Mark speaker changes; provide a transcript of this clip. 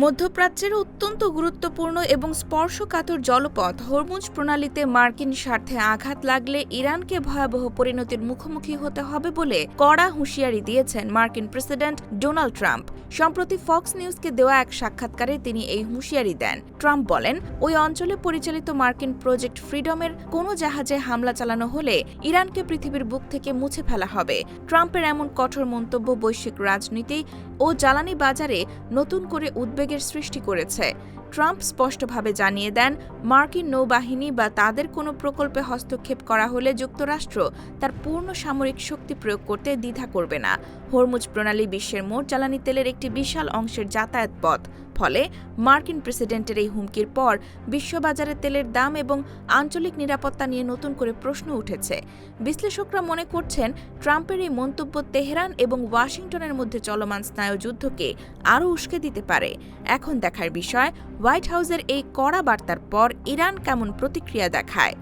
Speaker 1: মধ্যপ্রাচ্যের অত্যন্ত গুরুত্বপূর্ণ এবং স্পর্শকাতর জলপথ হরমুজ প্রণালীতে মার্কিন স্বার্থে আঘাত লাগলে ইরানকে ভয়াবহ পরিণতির মুখোমুখি হতে হবে বলে কড়া হুঁশিয়ারি দিয়েছেন মার্কিন প্রেসিডেন্ট ডোনাল্ড ট্রাম্প। সম্প্রতি ফক্স নিউজকে দেওয়া এক সাক্ষাৎকারে তিনি এই হুঁশিয়ারি দেন। ট্রাম্প বলেন, ওই অঞ্চলে পরিচালিত মার্কিন প্রজেক্ট ফ্রিডমের কোনো জাহাজে হামলা চালানো হলে ইরানকে পৃথিবীর বুক থেকে মুছে ফেলা হবে। ট্রাম্পের এমন কঠোর মন্তব্য বৈশ্বিক রাজনীতি ও জ্বালানি বাজারে নতুন করে উদ্বেগের সৃষ্টি করেছে। ট্রাম্প স্পষ্টভাবে জানিয়ে দেন, মার্কিন নৌবাহিনী বা তাদের কোনো প্রকল্পে হস্তক্ষেপ করা হলে যুক্তরাষ্ট্র তার পূর্ণ সামরিক শক্তি প্রয়োগ করতে দ্বিধা করবে না। হরমুজ প্রণালী বিশ্বের মোট জ্বালানি তেলের একটি বিশাল অংশের যাতায়াত পথ। ফলে মার্কিন প্রেসিডেন্টের এই হুমকির পর বিশ্ববাজারে তেলের দাম এবং আঞ্চলিক নিরাপত্তা নিয়ে নতুন করে প্রশ্ন উঠেছে। বিশ্লেষকরা মনে করছেন, ট্রাম্পের এই মন্তব্য তেহরান এবং ওয়াশিংটনের মধ্যে চলমান স্নায়ুযুদ্ধকে আরও উস্কে দিতে পারে। এখন দেখার বিষয়, হোয়াইট হাউসের এই কড়া বার্তার পর ইরান কেমন প্রতিক্রিয়া দেখায়।